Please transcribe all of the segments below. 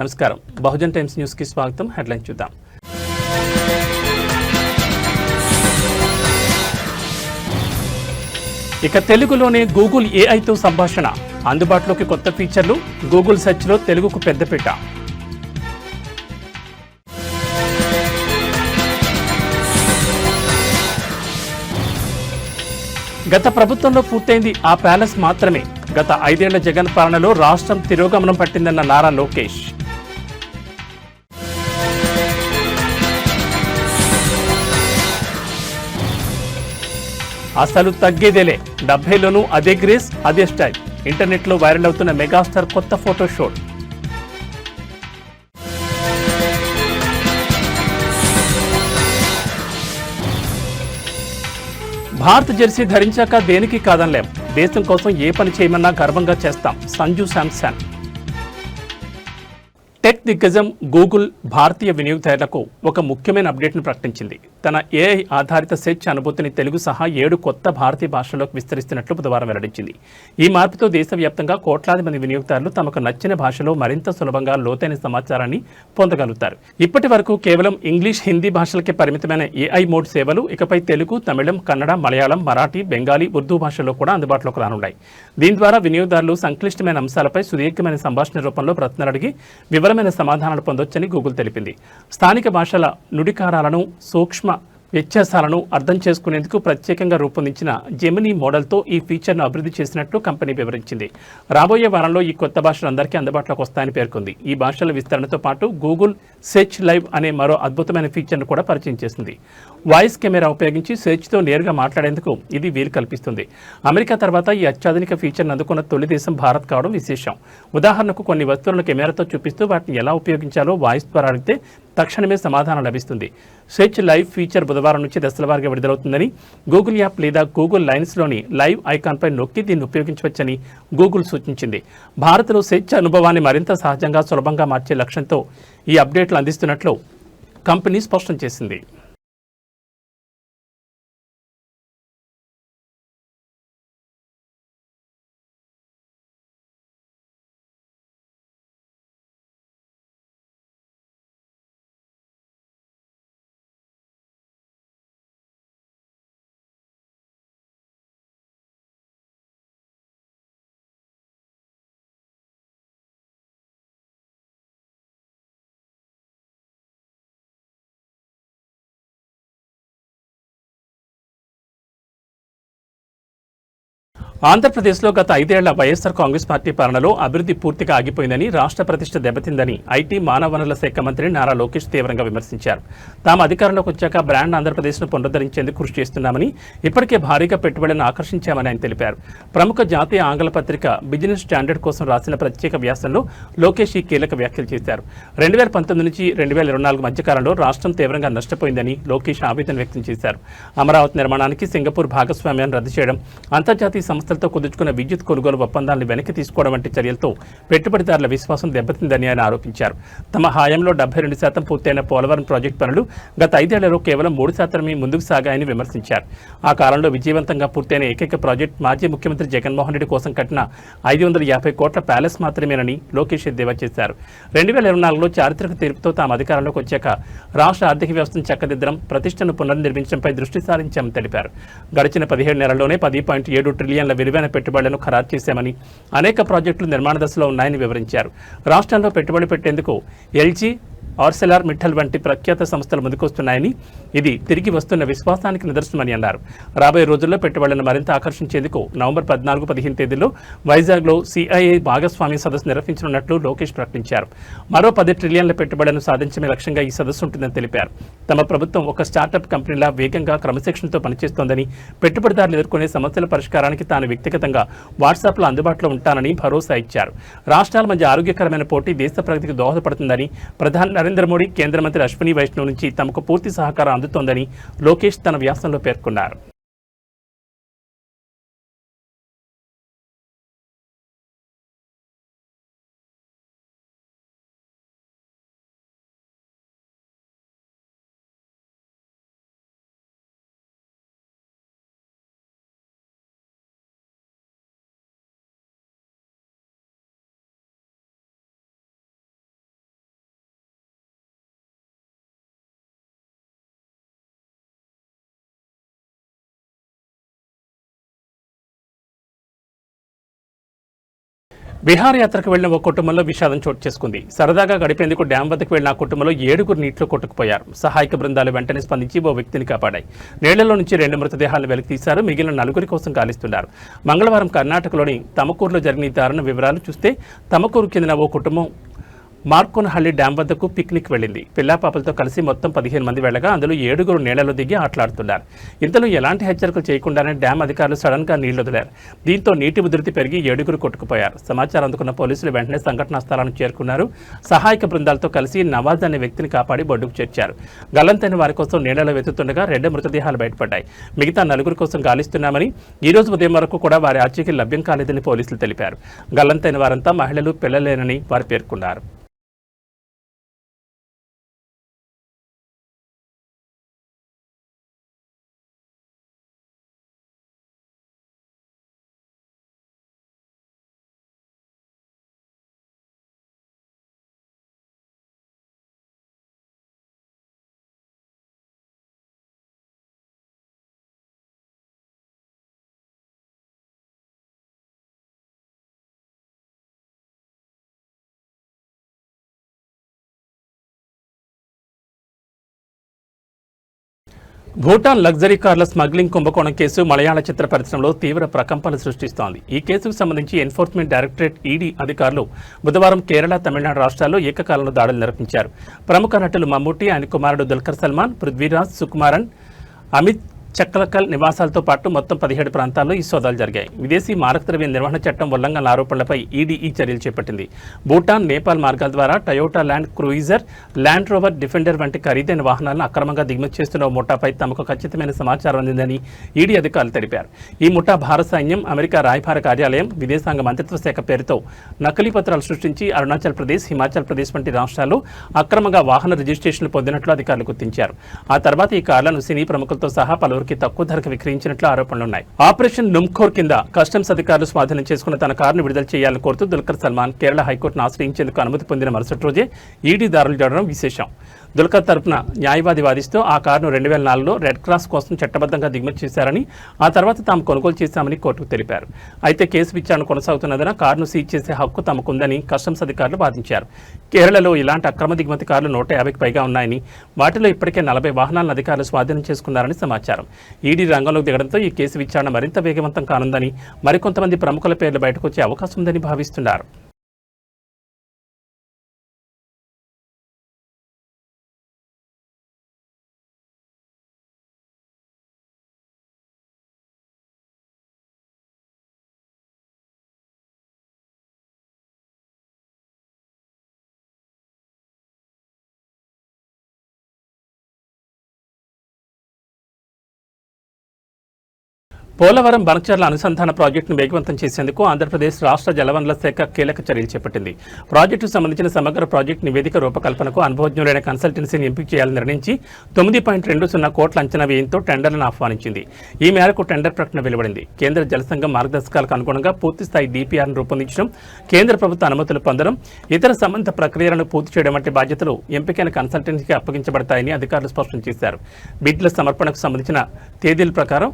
నమస్కారం. Bahujan times news కి స్వాగతం. హెడ్లైన్ చూద్దాం. ఇక తెలుగులోనే గూగుల్ ఏఐతో సంభాషణ, అందుబాటులోకి కొత్త ఫీచర్లు, గూగుల్ సెర్చ్లో తెలుగుకు పెద్దపీట. గత ప్రభుత్వంలో పూర్తయింది ఆ ప్యాలెస్ మాత్రమే. గత 5 ఏళ్ల జగన్ పాలనలో రాష్ట్రం తిరోగమనం పట్టిందన్న నారా లోకేష్. అసలు తగ్గేదేలే, 70లోనూ అదే గ్రేస్, అదే స్టైల్. ఇంటర్నెట్లో వైరల్ అవుతున్న మెగాస్టార్ కొత్త ఫోటోషూట్. భారత్ జెర్సీ ధరించాక దేనికి కాదనలేం, దేశం కోసం ఏ పని చేయమన్నా గర్వంగా చేస్తాం. సంజు శాంసన్. టెక్ దిగ్గజం గూగుల్ భారతీయ వినియోగదారులకు ఒక ముఖ్యమైన అప్డేట్ను ప్రకటించింది. తన ఏఐ ఆధారిత సెర్చ్ అనుభూతిని తెలుగు సహా 7 కొత్త భారతీయ భాషల్లోకి విస్తరిస్తున్నట్లు బుధవారం వెల్లడించింది. ఈ మార్పుతో దేశవ్యాప్తంగా కోట్లాది మంది వినియోగదారులు తమకు నచ్చిన భాషలో మరింత సులభంగా లోతైన సమాచారాన్ని పొందగలుగుతారు. ఇప్పటి వరకు కేవలం ఇంగ్లీష్, హిందీ భాషలకే పరిమితమైన ఏఐ మోడ్ సేవలు ఇకపై తెలుగు, తమిళం, కన్నడ, మలయాళం, మరాఠీ, బెంగాలీ, ఉర్దూ భాషల్లో కూడా అందుబాటులోకి రానున్నాయి. దీని ద్వారా వినియోగదారులు సంక్లిష్టమైన అంశాలపై సుదీర్ఘమైన సంభాషణ రూపంలో ప్రశ్నలు అడిగి వివరమైన సమాధానాలు పొందొచ్చని గూగుల్ తెలిపింది. స్థానిక భాషల నుడికారాలను, సూక్ష్మ వ్యత్యాసాలను అర్థం చేసుకునేందుకు ప్రత్యేకంగా రూపొందించిన జెమినీ మోడల్తో ఈ ఫీచర్ను అభివృద్ధి చేసినట్లు కంపెనీ వివరించింది. రాబోయే వారంలో ఈ కొత్త భాషలు అందరికీ అందుబాటులోకి వస్తాయని పేర్కొంది. ఈ భాషల విస్తరణతో పాటు గూగుల్ సెర్చ్ లైవ్ అనే మరో అద్భుతమైన ఫీచర్ను కూడా పరిచయం చేసింది. వాయిస్ కెమెరా ఉపయోగించి సెర్చ్తో నేరుగా మాట్లాడేందుకు ఇది వీలు కల్పిస్తుంది. అమెరికా తర్వాత ఈ అత్యాధునిక ఫీచర్ను అందుకున్న తొలి దేశం భారత్ కావడం విశేషం. ఉదాహరణకు కొన్ని వస్తువులను కెమెరాతో చూపిస్తూ వాటిని ఎలా ఉపయోగించాలో వాయిస్ ద్వారా అడిగితే తక్షణమే సమాధానం లభిస్తుంది. సెర్చ్ లైవ్ ఫీచర్ బుధవారం నుంచి దశలవారీగా విడుదలవుతుందని, గూగుల్ యాప్ లేదా గూగుల్ లైన్స్లోని లైవ్ ఐకాన్పై నొక్కి దీన్ని ఉపయోగించవచ్చని గూగుల్ సూచించింది. భారత్లో సెర్చ్ అనుభవాన్ని మరింత సహజంగా, సులభంగా మార్చే లక్ష్యంతో ఈ అప్డేట్లు అందిస్తున్నట్లు కంపెనీ స్పష్టం చేసింది. ఆంధ్రప్రదేశ్లో గత 5 ఏళ్ల వైఎస్ఆర్ కాంగ్రెస్ పార్టీ పాలనలో అభివృద్ధి పూర్తిగా ఆగిపోయిందని, రాష్ట్ర ప్రతిష్ట దెబ్బతిందని ఐటీ, మానవ వనరుల శాఖ మంత్రి నారా లోకేష్ తీవ్రంగా విమర్శించారు. తాము అధికారంలోకి వచ్చాక బ్రాండ్ ఆంధ్రప్రదేశ్ను పునరుద్ధరించేందుకు కృషి చేస్తున్నామని, ఇప్పటికే భారీగా పెట్టుబడులను ఆకర్షించామని ఆయన తెలిపారు. ప్రముఖ జాతీయ ఆంగ్ల పత్రిక బిజినెస్ స్టాండర్డ్ కోసం రాసిన ప్రత్యేక వ్యాసంలో లోకేష్ ఈ కీలక వ్యాఖ్యలు చేశారు. 2019 నుంచి 2024 మధ్యకాలంలో రాష్ట్రం తీవ్రంగా నష్టపోయిందని లోకేష్ ఆవేదన వ్యక్తం చేశారు. అమరావతి నిర్మాణానికి సింగపూర్ భాగస్వామ్యాన్ని రద్దు చేయడం, అంతర్జాతీయ సంస్థలతో కుదుర్చుకున్న విద్యుత్ కొనుగోలు ఒప్పందాలను వెనక్కి తీసుకోవడం వంటి చర్యలతో పెట్టుబడిదారుల విశ్వాసం దెబ్బతిందని ఆయన ఆరోపించారు. తమ హయాంలో 72% పూర్తయిన పోలవరం ప్రాజెక్టు పనులు గత 5 ఏళ్లలో కేవలం 3% ముందుకు సాగాయని విమర్శించారు. ఆ కాలంలో విజయవంతంగా పూర్తయిన ఏకైక ప్రాజెక్టు మాజీ ముఖ్యమంత్రి జగన్మోహన్ రెడ్డి కోసం కట్టిన 550 కోట్ల ప్యాలెస్ మాత్రమేనని లోకేష్ ఎద్దేవా చేశారు. 2024లో చారిత్రక తీర్పుతో తాము అధికారంలోకి వచ్చాక రాష్ట్ర ఆర్థిక వ్యవస్థను చక్కదిద్దడం, ప్రతిష్టను పునర్నిర్మించడంపై దృష్టి సారించామని తెలిపారు. గడిచిన 17 నెలల్లోనే 10.7 ట్రిలియన్ల విలువైన పెట్టుబడులను ఖరారు చేశామని, అనేక ప్రాజెక్టులు నిర్మాణ దశలో ఉన్నాయని వివరించారు. రాష్ట్రంలో పెట్టుబడి పెట్టేందుకు ఎల్జీ, ఆర్సెలార్ మిట్టల్ వంటి ప్రఖ్యాత సంస్థలు ముందుకొస్తున్నాయని, ఇది తిరిగి వస్తున్న విశ్వాసానికి నిదర్శనమని అన్నారు. రాబోయే రోజుల్లో పెట్టుబడులను మరింత ఆకర్షించేందుకు నవంబర్ 14-15 తేదీల్లో వైజాగ్లో సిఐఐ భాగస్వామ్య సదస్సు నిర్వహించనున్నట్లు లోకేష్ ప్రకటించారు. మరో 10 ట్రిలియన్ల పెట్టుబడులను సాధించే లక్ష్యంగా ఈ సదస్సు ఉంటుందని తెలిపారు. తమ ప్రభుత్వం ఒక స్టార్టప్ కంపెనీలా వేగంగా, క్రమశిక్షణతో పనిచేస్తోందని, పెట్టుబడిదారులు ఎదుర్కొనే సమస్యల పరిష్కారానికి తాను వ్యక్తిగతంగా వాట్సాప్లో అందుబాటులో ఉంటానని భరోసా ఇచ్చారు. రాష్ట్రాల మధ్య ఆరోగ్యకరమైన పోటీ దేశ ప్రగతికి దోహదపడుతుందని, ప్రధాని నరేంద్ర మోడీ, కేంద్ర మంత్రి అశ్విని వైష్ణవ్ నుంచి తమకు పూర్తి సహకారం అందుతోందని లోకేష్ తన వ్యాసంలో పేర్కొన్నారు. బిహార్ యాత్రకు వెళ్లిన ఓ కుటుంబంలో విషాదం చోటు చేసుకుంది. సరదాగా గడిపేందుకు డ్యాం వద్దకు వెళ్లిన ఆ కుటుంబంలో 7 నీటిలో కొట్టుకుపోయారు. సహాయక బృందాలు వెంటనే స్పందించి ఓ వ్యక్తిని కాపాడాయి. నీళ్లలో నుంచి 2 మృతదేహాలను వెలికితీశారు. మిగిలిన 4 కోసం గాలిస్తున్నారు. మంగళవారం కర్ణాటకలోని తమకూరులో జరిగిన ఈ దారుణ వివరాలు చూస్తే తమకూరు చెందిన ఓ కుటుంబం మార్కోనహళ్లి డ్యాం వద్దకు పిక్నిక్ వెళ్లింది. పిల్లాపాపలతో కలిసి మొత్తం 15 మంది వెళ్లగా అందులో 7 నీళ్లలో దిగి ఆటలాడుతున్నారు. ఇంతలో ఎలాంటి హెచ్చరికలు చేయకుండానే డ్యాం అధికారులు సడన్ గా నీళ్లు వదిలారు. దీంతో నీటి ఉధృతి పెరిగి 7 కొట్టుకుపోయారు. సమాచారం అందుకున్న పోలీసులు వెంటనే సంఘటనా స్థలానికి చేరుకున్నారు. సహాయక బృందాలతో కలిసి నవాజ్ అనే వ్యక్తిని కాపాడి బొడ్డుకు చేర్చారు. గల్లంతైన వారి కోసం నీళ్లలో వెతుతుండగా 2 మృతదేహాలు బయటపడ్డాయి. మిగతా 4 కోసం గాలిస్తున్నామని, ఈ రోజు ఉదయం వరకు కూడా వారి ఆచూకీ లభ్యం కాలేదని పోలీసులు తెలిపారు. గల్లంతైన వారంతా మహిళలు, పిల్లలేనని వారు పేర్కొన్నారు. భూటాన్ లగ్జరీ కార్ల స్మగ్లింగ్ కుంభకోణం కేసు మలయాళ చిత్ర పరిశ్రమలో తీవ్ర ప్రకంపనలు సృష్టిస్తోంది. ఈ కేసుకు సంబంధించి ఎన్ఫోర్స్మెంట్ డైరెక్టరేట్ ఈడీ అధికారులు బుధవారం కేరళ, తమిళనాడు రాష్ట్రాల్లో ఏకకాలంలో దాడులు నిర్వహించారు. ప్రముఖ నటులు మమ్ముట్టి, ఆయన కుమారుడు దుల్కర్ సల్మాన్, పృథ్వీరాజ్, సుకుమారన్, అమిత్ చక్లకల్ నివాసాలతో పాటు మొత్తం 17 ప్రాంతాల్లో ఈ సోదాలు జరిగాయి. విదేశీ మారకద్రవ్య నిర్వహణ చట్టం ఉల్లంఘనల ఆరోపణలపై ఈడీ ఈ చర్యలు చేపట్టింది. భూటాన్, నేపాల్ మార్గాల ద్వారా Toyota land cruiser, land rover defender వంటి ఖరీదైన వాహనాలను అక్రమంగా దిగుమతి చేస్తున్న ముఠాపై తమకు ఖచ్చితమైన సమాచారం అందిందని ఈడీ అధికారులు తెలిపారు. ఈ ముఠా భారత సైన్యం, అమెరికా రాయబార కార్యాలయం, విదేశాంగ మంత్రిత్వ శాఖ పేరుతో నకిలీ పత్రాలు సృష్టించి అరుణాచల్ ప్రదేశ్, హిమాచల్ ప్రదేశ్ వంటి రాష్ట్రాల్లో అక్రమంగా వాహన రిజిస్ట్రేషన్లు పొందినట్లు అధికారులు గుర్తించారు. ఆ తర్వాత ఈ కార్లను సినీ ప్రముఖులతో సహా పలువురు తక్కువ ధరకు విక్రయించినట్లు ఆరోపణలున్నాయి. ఆపరేషన్ లుమ్ఖోర్ కింద కస్టమ్స్ అధికారులు స్వాధీనం చేసుకున్న తన కారును విడుదల చేయాలని కోరుతూ దుల్కర్ సల్మాన్ కేరళ హైకోర్టును ఆశ్రయించేందుకు అనుమతి పొందిన మరుసటి రోజే ఈడీ దారులు జరగడం విశేషం. దుల్కర్ తరపున న్యాయవాది వాదిస్తూ ఆ కారును 2004లో రెడ్ క్రాస్ కోసం చట్టబద్ధంగా దిగుమతి చేశారని, ఆ తర్వాత తాము కొనుగోలు చేశామని కోర్టుకు తెలిపారు. అయితే కేసు విచారణ కొనసాగుతున్నదన కారును సీజ్ చేసే హక్కు తమకుందని కస్టమ్స్ అధికారులు వాదించారు. కేరళలో ఇలాంటి అక్రమ దిగుమతి కార్లు 150కి పైగా ఉన్నాయని, వాటిలో ఇప్పటికే 40 వాహనాలను అధికారులు స్వాధీనం చేసుకున్నారని సమాచారం. ఈడీ రంగంలోకి దిగడంతో ఈ కేసు విచారణ మరింత వేగవంతం కానుందని, మరికొంతమంది ప్రముఖుల పేర్లు బయటకు వచ్చే అవకాశం ఉందని భావిస్తున్నారు. పోలవరం బనకచర్ల అనుసంధాన ప్రాజెక్టును వేగవంతం చేసేందుకు ఆంధ్రప్రదేశ్ రాష్ట్ర జలవనరుల శాఖ కీలక చర్యలు చేపట్టింది. ప్రాజెక్టుకు సంబంధించిన సమగ్ర ప్రాజెక్టు నివేదిక రూపకల్పనకు అనుభవజ్ఞులైన కన్సల్టెన్సీని ఎంపిక చేయాలని నిర్ణయించి 9.20 కోట్ల అంచనా వ్యయంతో టెండర్లను ఆహ్వానించింది. ఈ మేరకు టెండర్ ప్రకటన వెలువడింది. కేంద్ర జలసంఘం మార్గదర్శకాలకు అనుగుణంగా పూర్తిస్థాయి DPRను రూపొందించడం, కేంద్ర ప్రభుత్వ అనుమతులు పొందడం, ఇతర సంబంధిత ప్రక్రియలను పూర్తి చేయడం వంటి బాధ్యతలు ఎంపికైన కన్సల్టెన్సీకి అప్పగించబడతాయని అధికారులు స్పష్టం చేశారు. బిడ్ల సమర్పణకు సంబంధించిన తేదీల ప్రకారం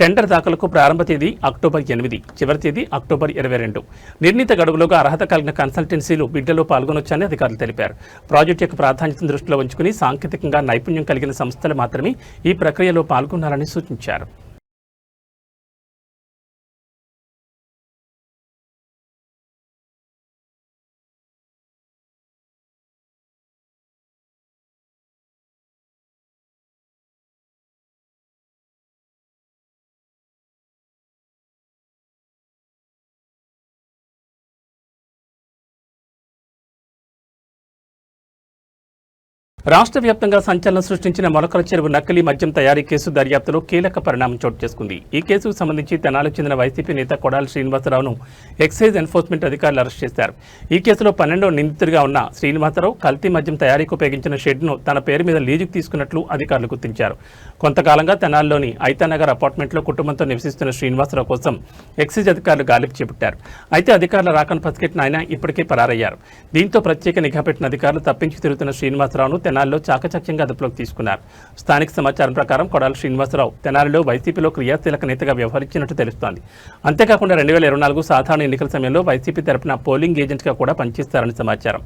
టెండర్ దాఖలకు ప్రారంభ తేదీ అక్టోబర్ 8, చివరి తేదీ అక్టోబర్ 22. నిర్ణీత గడువులోగా అర్హత కలిగిన కన్సల్టెన్సీలు బిడ్డలో పాల్గొనొచ్చని అధికారులు తెలిపారు. ప్రాజెక్టు యొక్క ప్రాధాన్యతను దృష్టిలో ఉంచుకుని సాంకేతికంగా నైపుణ్యం కలిగిన సంస్థలు మాత్రమే ఈ ప్రక్రియలో పాల్గొనాలని సూచించారు. రాష్ట్ర వ్యాప్తంగా సంచలనం సృష్టించిన మొలకల చెరువు నకిలీ మద్యం తయారీ కేసు దర్యాప్తులో కీలక పరిణామం చోటు చేసుకుంది. ఈ కేసుకు సంబంధించి తెనాలకు చెందిన వైసీపీ నేత కొడాలి శ్రీనివాసరావును ఎక్సైజ్ ఎన్ఫోర్స్మెంట్ అధికారులు అరెస్ట్ చేశారు. ఈ కేసులో 12వ నిందితుడిగా ఉన్న శ్రీనివాసరావు కల్తీ మద్యం తయారీకి ఉపయోగించిన షెడ్ను తన పేరు మీద లీజుకు తీసుకున్నట్లు అధికారులు గుర్తించారు. కొంతకాలంగా తెనాల్లోని ఐతానగర్ అపార్ట్మెంట్లో కుటుంబంతో నివసిస్తున్న శ్రీనివాసరావు కోసం ఎక్సైజ్ అధికారులు గాలింపు చేపట్టారు. అయితే అధికారుల రాకను పసిగట్టిన ఆయన ఇప్పటికే పరారయ్యారు. దీంతో ప్రత్యేక నిఘా పెట్టిన అధికారులు తప్పించి తిరుగుతున్న శ్రీనివాసరావును క్షణాల్లో చాకచక్యంగా అదుపులోకి తీసుకున్నారు. స్థానిక సమాచారం ప్రకారం కొడాల శ్రీనివాసరావు తెనాలిలో వైసీపీలో క్రియాశీలక నేతగా వ్యవహరించినట్టు తెలుస్తోంది. అంతేకాకుండా 2024 సాధారణ ఎన్నికల సమయంలో వైసీపీ తరపున పోలింగ్ ఏజెంట్గా కూడా పనిచేస్తారని సమాచారం.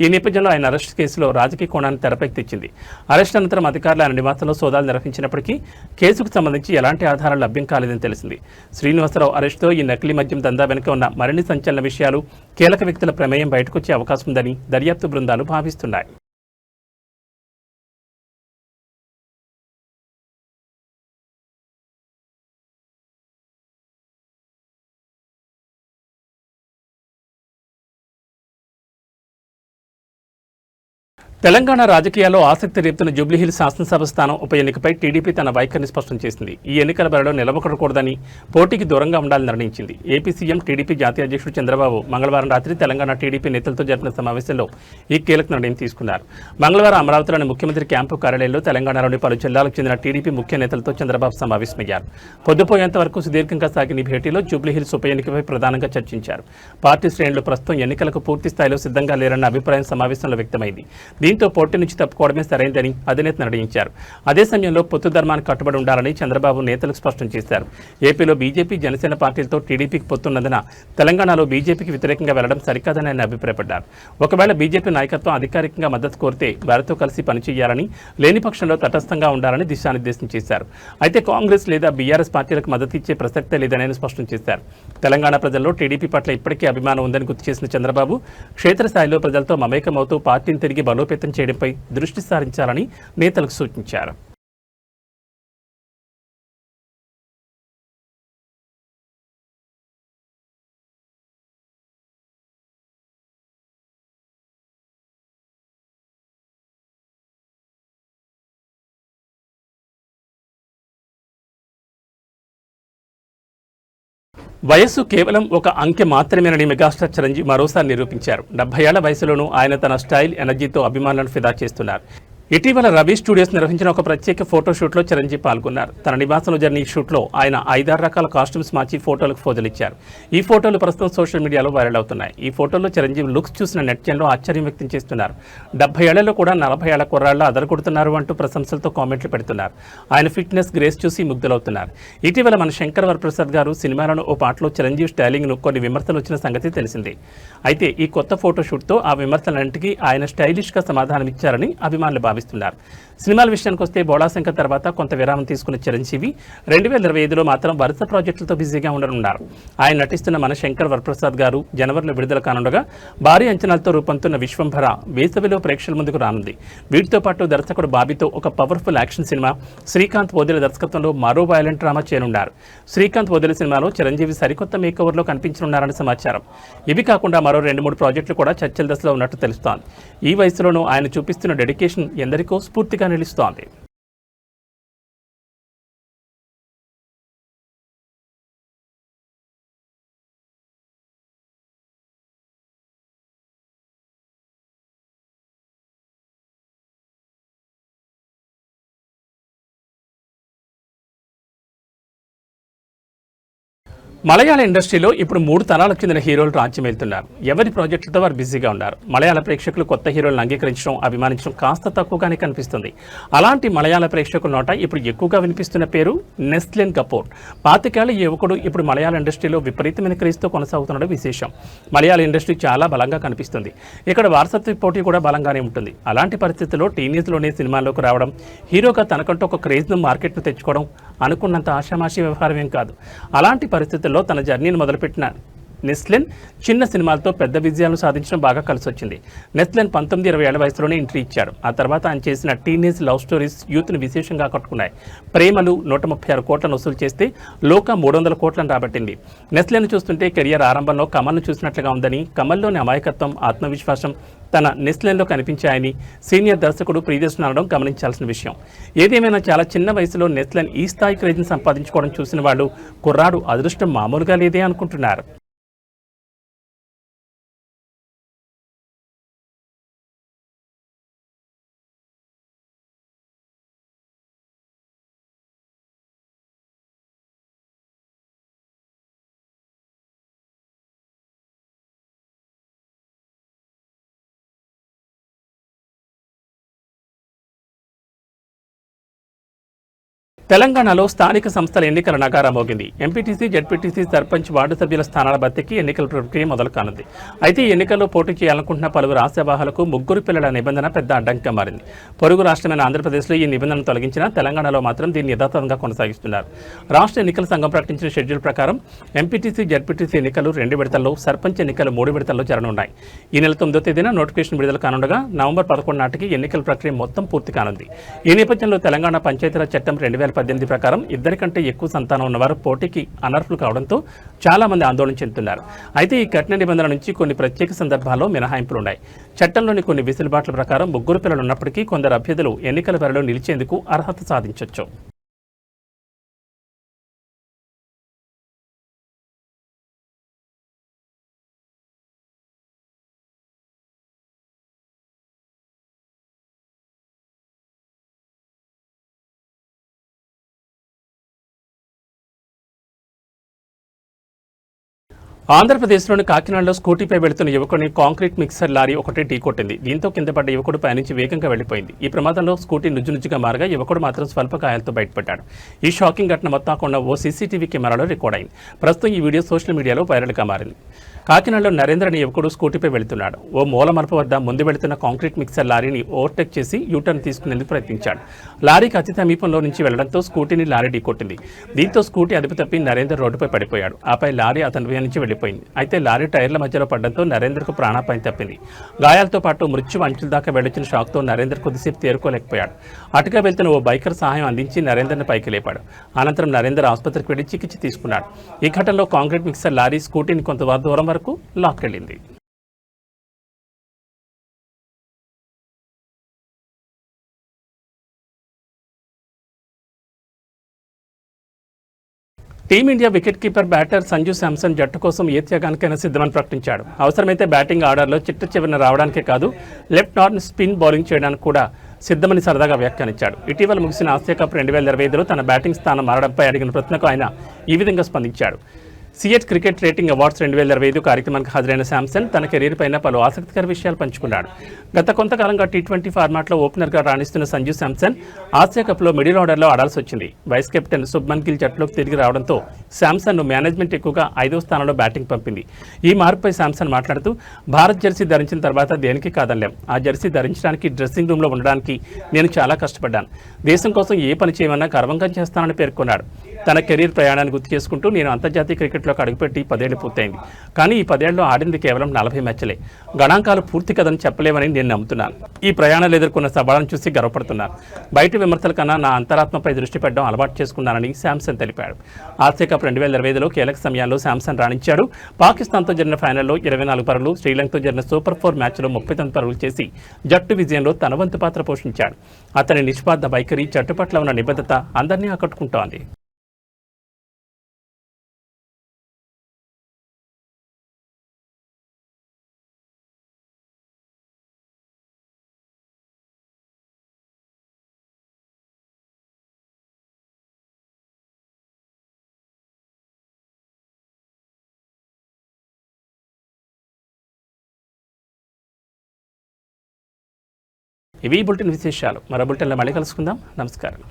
ఈ నేపథ్యంలో ఆయన అరెస్ట్ కేసులో రాజకీయ కోణాన్ని తెరపైకి తెచ్చింది. అరెస్ట్ అనంతరం అధికారులు ఆయన నివాసంలో సోదాలు నిర్వహించినప్పటికీ కేసుకు సంబంధించి ఎలాంటి ఆధారాలు లభ్యం కాలేదని తెలిసింది. శ్రీనివాసరావు అరెస్టుతో ఈ నకిలీ మద్యం దందా వెనుక ఉన్న మరిన్ని సంచలన విషయాలు, కీలక వ్యక్తుల ప్రమేయం బయటకొచ్చే అవకాశం ఉందని దర్యాప్తు బృందాలు భావిస్తున్నాయి. తెలంగాణ రాజకీయాల్లో ఆసక్తి రేపుతున్న జూబ్లీహిల్స్ శాసనసభ స్థానం ఉప ఎన్నికపై టీడీపీ తన వైఖరిని స్పష్టం చేసింది. ఈ ఎన్నికల బరిలో నిలబడకూడదని, పోటీకి దూరంగా ఉండాలని నిర్ణయించింది. ఏపీ సీఎం టీడీపీ జాతీయ అధ్యక్షుడు చంద్రబాబు మంగళవారం రాత్రి తెలంగాణ టీడీపీ నేతలతో జరిపిన సమావేశంలో ఈ కీలక నిర్ణయం తీసుకున్నారు. మంగళవారం అమరావతిలోని ముఖ్యమంత్రి క్యాంపు కార్యాలయంలో తెలంగాణలోని పలు జిల్లాలకు చెందిన టీడీపీ ముఖ్య నేతలతో చంద్రబాబు సమావేశమయ్యారు. పొద్దుపోయేంత వరకు సుదీర్ఘంగా సాగిన ఈ భేటీలో జూబ్లీహిల్స్ ఉప ఎన్నికపై ప్రధానంగా చర్చించారు. పార్టీ శ్రేణులు ప్రస్తుతం ఎన్నికలకు పూర్తి స్థాయిలో సిద్ధంగా లేరన్న అభిప్రాయం సమావేశంలో వ్యక్తమైంది. దీంతో పోటీ నుంచి తప్పుకోవడమే సరైందని అధినేత నిర్ణయించారు. అదే సమయంలో పొత్తు ధర్మానికి కట్టుబడి ఉండాలని చంద్రబాబు నేతలకు స్పష్టం చేశారు. ఏపీలో బీజేపీ, జనసేన పార్టీలతో టీడీపీకి పొత్తున్నందున తెలంగాణలో బీజేపీకి వ్యతిరేకంగా వెళ్లడం సరికాదని ఆయన అభిప్రాయపడ్డారు. ఒకవేళ బీజేపీ నాయకత్వం అధికారికంగా మద్దతు కోరితే వారితో కలిసి పనిచేయాలని, లేని పక్షంలో తటస్థంగా ఉండాలని దిశానిర్దేశం చేశారు. అయితే కాంగ్రెస్ లేదా బీఆర్ఎస్ పార్టీలకు మద్దతు ఇచ్చే ప్రసక్తే లేదని ఆయన స్పష్టం చేశారు. తెలంగాణ ప్రజల్లో టీడీపీ పట్ల ఇప్పటికీ అభిమానం ఉందని గుర్తు చేసిన చంద్రబాబు క్షేత్రస్థాయిలో ప్రజలతో మమేకమవుతూ పార్టీని తిరిగి బలోపేతం చేయడంపై దృష్టి సారించాలని నేతలకు సూచించారు. వయస్సు కేవలం ఒక అంకె మాత్రమేనని మెగాస్టార్ చిరంజీవి మరోసారి నిరూపించారు. 70 ఏళ్ల వయసులోనూ ఆయన తన స్టైల్, ఎనర్జీతో అభిమానులను ఫిదా చేస్తున్నారు. ఇటీవల రవి స్టూడియోస్ నిర్వహించిన ఒక ప్రత్యేక ఫోటో షూట్లో చిరంజీవి పాల్గొన్నారు. తన నివాసంలో జరిగిన ఈ షూట్లో ఆయన 5-6 రకాల కాస్ట్యూమ్స్ మార్చి ఫోటోలకు ఫోజులిచ్చారు. ఈ ఫోటోలు ప్రస్తుతం సోషల్ మీడియాలో వైరల్ అవుతున్నాయి. ఈ ఫోటోలో చిరంజీవి లుక్స్ చూసిన నెట్జన్లు ఆశ్చర్యం వ్యక్తం చేస్తున్నారు. 70 ఏళ్లలో కూడా 40 ఏళ్ల కుర్రాళ్లు అదరగొడుతున్నారు అంటూ ప్రశంసలతో కామెంట్లు పెడుతున్నారు. ఆయన ఫిట్నెస్, గ్రేస్ చూసి ముగ్ధులవుతున్నారు. ఇటీవల మన శంకర్ వరప్రసాద్ గారు సినిమాలోని ఓ పాటలో చిరంజీవి స్టైలింగ్ను కొన్ని విమర్శలు వచ్చిన సంగతి తెలిసిందే. అయితే ఈ కొత్త ఫోటో షూట్తో ఆ విమర్శలన్నింటికీ ఆయన స్టైలిష్గా సమాధానమిచ్చారని అభిమానులు భావిస్తున్నారు. సినిమాల విషయానికి వస్తే బోళాశంకర్ తర్వాత కొంత విరామం తీసుకున్న చిరంజీవి 2025లో మాత్రం వరుస ప్రాజెక్టులతో బిజీగా ఉండనున్నారు. ఆయన నటిస్తున్న మన శంకర్ వరప్రసాద్ గారు జనవరిలో విడుదల కానుండగా భారీ అంచనాలతో రూపొందుతున్న విశ్వంభర వేసవిలో ప్రేక్షకుల ముందుకు రానుంది. వీటితో పాటు దర్శకుడు బాబీతో ఒక పవర్ఫుల్ యాక్షన్ సినిమా, శ్రీకాంత్ వదిలి దర్శకత్వంలో మరో వైలెంట్ డ్రామా చేయనున్నారు. శ్రీకాంత్ వదిలి సినిమాలో చిరంజీవి సరికొత్త మేకోవర్లో కనిపించనున్నారని సమాచారం. ఇవి కాకుండా మరో 2-3 ప్రాజెక్టులు కూడా చర్చల దశలో ఉన్నట్టు తెలుస్తోంది. ఈ వయసులోనూ ఆయన చూపిస్తున్న డెడికేషన్ ఎందరికో స్ఫూర్తిగా నిలుస్తోంది. మలయాళ ఇండస్ట్రీలో ఇప్పుడు 3 తరాలకు చెందిన హీరోలు రాజ్యమేలుతున్నారు. ఎవరి ప్రాజెక్టులతో వారు బిజీగా ఉన్నారు. మలయాళ ప్రేక్షకులు కొత్త హీరోలను అంగీకరించడం, అభిమానించడం కాస్త తక్కువగానే కనిపిస్తుంది. అలాంటి మలయాళ ప్రేక్షకుల నోట ఇప్పుడు ఎక్కువగా వినిపిస్తున్న పేరు నెస్లిన్ కపూర్. 25 ఏళ్ల యువకుడు ఇప్పుడు మలయాళ ఇండస్ట్రీలో విపరీతమైన క్రేజ్తో కొనసాగుతుండడం విశేషం. మలయాళ ఇండస్ట్రీ చాలా బలంగా కనిపిస్తుంది. ఇక్కడ వారసత్వ పోటీ కూడా బలంగానే ఉంటుంది. అలాంటి పరిస్థితుల్లో టీనేజ్లోనే సినిమాల్లోకి రావడం, హీరోగా తనకంటూ ఒక క్రేజ్ను, మార్కెట్ను తెచ్చుకోవడం అనుకున్నంత ఆషామాషి వ్యవహారం ఏం కాదు. అలాంటి పరిస్థితుల్లో తన జర్నీని మొదలుపెట్టిన నెస్లిన్ చిన్న సినిమాలతో పెద్ద విజయాలను సాధించడం బాగా కలిసొచ్చింది. నెస్లిన్ 19-20 ఏళ్ల వయసులోనే ఎంట్రీ ఇచ్చాడు. ఆ తర్వాత ఆయన చేసిన టీనేజ్ లవ్ స్టోరీస్ యూత్ను విశేషంగా ఆకట్టుకున్నాయి. ప్రేమలు 136 కోట్లను వసూలు చేస్తే లోక 300 కోట్లను రాబట్టింది. నెస్లిన్ చూస్తుంటే కెరియర్ ఆరంభంలో కమల్ను చూసినట్లుగా ఉందని, కమల్లోని అమాయకత్వం, ఆత్మవిశ్వాసం తన నెస్లిన్లో కనిపించాయని సీనియర్ దర్శకుడు ప్రియదర్శన్ అనడం గమనించాల్సిన విషయం. ఏదేమైనా చాలా చిన్న వయసులో నెస్లిన్ ఈ స్థాయి క్రేజ్ని సంపాదించుకోవడం చూసిన వాళ్ళు కుర్రాడు అదృష్టం మామూలుగా లేదే అనుకుంటున్నారు. తెలంగాణలో స్థానిక సంస్థల ఎన్నికల నగారా మోగింది. ఎంపీటీసీ, జెడ్పీటీసీ, సర్పంచ్, వార్డు సభ్యుల స్థానాల భర్తీకి ఎన్నికల ప్రక్రియ మొదలు కానుంది. అయితే ఈ ఎన్నికల్లో పోటీ చేయాలనుకుంటున్న పలువురు ఆశావాహులకు ముగ్గురు పిల్లల నిబంధన పెద్ద అడ్డంకిగా మారింది. పొరుగు రాష్ట్రమైన ఆంధ్రప్రదేశ్లో ఈ నిబంధనను తొలగించినా తెలంగాణలో మాత్రం దీన్ని యథాతథంగా కొనసాగిస్తున్నారు. రాష్ట్ర ఎన్నికల సంఘం ప్రకటించిన షెడ్యూల్ ప్రకారం ఎంపీటీసీ, జెడ్పీటీసీ ఎన్నికలు 2 విడతల్లో, సర్పంచ్ ఎన్నికలు 3 విడతల్లో జరగనున్నాయి. ఈ నెల 9వ తేదీన నోటిఫికేషన్ విడుదల కానుండగా నవంబర్ 11 నాటికి ఎన్నికల ప్రక్రియ మొత్తం పూర్తి కానుంది. ఈ నేపథ్యంలో తెలంగాణ పంచాయతీరాజ్ చట్టం 2018 ప్రకారం ఇద్దరికంటే ఎక్కువ సంతానం ఉన్నవారు పోటీకి అనర్హులు కావడంతో చాలా మంది ఆందోళన చెందుతున్నారు. అయితే ఈ కఠిన నిబంధన నుంచి కొన్ని ప్రత్యేక సందర్భాల్లో మినహాయింపులున్నాయి. చట్టంలోని కొన్ని వెసులుబాట్ల ప్రకారం ముగ్గురు పిల్లలు ఉన్నప్పటికీ కొందరు అభ్యర్థులు ఎన్నికల బరిలో నిలిచేందుకు అర్హత సాధించొచ్చు. ఆంధ్రప్రదేశ్లోని కాకినాడలో స్కూటీపై వెళుతున్న యువకుడిని కాంక్రీట్ మిక్సర్ లారీ ఒకటి ఢీకొట్టింది. దీంతో కింద పడ్డ యువకుడు పైనుంచి వేగంగా వెళ్లిపోయింది. ఈ ప్రమాదంలో స్కూటీ నుజ్జునుజ్జుగా మారగా యువకుడు మాత్రం స్వల్ప గాయాలతో బయటపడ్డాడు. ఈ షాకింగ్ ఘటన మొత్తం ఓ సీసీటీవీ కెమెరాలో రికార్డ్ అయింది. ప్రస్తుతం ఈ వీడియో సోషల్ మీడియాలో వైరల్గా మారింది. కాకినాడలో నరేంద్ర అనే యువకుడు స్కూటీపై వెళుతున్నాడు. ఓ మూల మలుపు వద్ద ముందు వెళుతున్న కాంక్రీట్ మిక్సర్ లారీని ఓవర్టేక్ చేసి యూటర్న్ తీసుకునేందుకు ప్రయత్నించాడు. లారీకి అతి సమీపంలో నుంచి వెళ్లడంతో స్కూటీని లారీ ఢీకొట్టింది. దీంతో స్కూటీ అదుపు తప్పి నరేందర్ రోడ్డుపై పడిపోయాడు. ఆపై లారీ అతని నుంచి వెళ్లిపోయింది. అయితే లారీ టైర్ల మధ్యలో పడడంతో నరేందర్కు ప్రాణాపాయం తప్పింది. గాయాలతో పాటు మృత్యు అంచుల దాకా వెళ్లొచ్చిన షాక్తో నరేందర్ కొద్దిసేపు తేరుకోలేకపోయాడు. అటుగా వెళ్తున్న ఓ బైకర్ సహాయం అందించి నరేందర్ని పైకి లేపాడు. అనంతరం నరేందర్ ఆసుపత్రికి వెళ్లి చికిత్స తీసుకున్నాడు. ఈ ఘటనలో కాంక్రీట్ మిక్సర్ లారీ స్కూటీని కొంత దూరం వరకు లాక్కెళ్లింది. Team India wicket keeper batter Sanju Samson జట్టు కోసం ఏ త్యాగానికైనా సిద్ధమని ప్రకటించాడు. అవసరమైతే బ్యాటింగ్ ఆర్డర్లో చిట్ట చివరిన రావడానికే కాదు, లెఫ్ట్ ఆర్మ్ స్పిన్ బౌలింగ్ చేయడానికి కూడా సిద్ధమని సరదాగా వ్యాఖ్యానించాడు. ఇటీవల ముగిసిన ఆసియా కప్ 2025లో తన బ్యాటింగ్ స్థానం మారడంపై అడిగిన ప్రశ్నకు ఆయన ఈ విధంగా స్పందించాడు. సిఎట్ క్రికెట్ రేటింగ్ అవార్డ్స్ 2025 కార్యక్రమానికి హాజరైన శాంసన్ తన కెరీర్ పైన పలు ఆసక్తికర విషయాలు పంచుకున్నాడు. గత కొంతకాలంగా టీ20 ఫార్మాట్లో ఓపెనర్గా రాణిస్తున్న సంజు శాంసన్ ఆసియా కప్లో మిడిల్ ఆర్డర్లో ఆడాల్సి వచ్చింది. వైస్ కెప్టెన్ శుభ్మన్ గిల్ జట్టులోకి తిరిగి రావడంతో శాంసన్ను మేనేజ్మెంట్ ఎక్కువగా 5వ స్థానంలో బ్యాటింగ్ పంపింది. ఈ మార్పుపై శాంసన్ మాట్లాడుతూ, భారత్ జెర్సీ ధరించిన తర్వాత దేనికి కాదనలేం. ఆ జెర్సీ ధరించడానికి డ్రెస్సింగ్ రూమ్లో ఉండడానికి నేను చాలా కష్టపడ్డాను. దేశం కోసం ఏ పని చేయమన్నా గర్వంగా చేస్తానని పేర్కొన్నాడు. తన కెరీర్ ప్రయాణాన్ని గుర్తు చేసుకుంటూ, నేను అంతర్జాతీయ క్రికెట్లోకి అడుగుపెట్టి 10 ఏళ్లు పూర్తయింది. కానీ ఈ 10 ఏళ్లలో ఆడింది కేవలం 40 మ్యాచ్లే. గణాంకాలు పూర్తి కదని చెప్పలేమని నేను నమ్ముతున్నాను. ఈ ప్రయాణాలు ఎదుర్కొన్న సవాళ్లను చూసి గర్వపడుతున్నాను. బయట విమర్శల కన్నా నా అంతరాత్మపై దృష్టి పెట్టడం అలవాటు చేసుకున్నానని శాంసన్ తెలిపాడు. ఆసియా కప్ 2025లో కీలక సమయాల్లో శాంసన్ రాణించాడు. పాకిస్తాన్తో జరిగిన ఫైనల్లో 24 పరుగులు, శ్రీలంకతో జరిగిన సూపర్ 4 మ్యాచ్లో 39 పరుగులు చేసి జట్టు విజయంలో తన వంతు పాత్ర పోషించాడు. అతని నిష్పార్థ వైఖరి, జట్టు పట్ల ఉన్న నిబద్ధత అందరినీ ఆకట్టుకుంటోంది. ఇవి బులెటిన్ విశేషాలు. మరో బులెటిన్లో మళ్ళీ కలుసుకుందాం. నమస్కారం.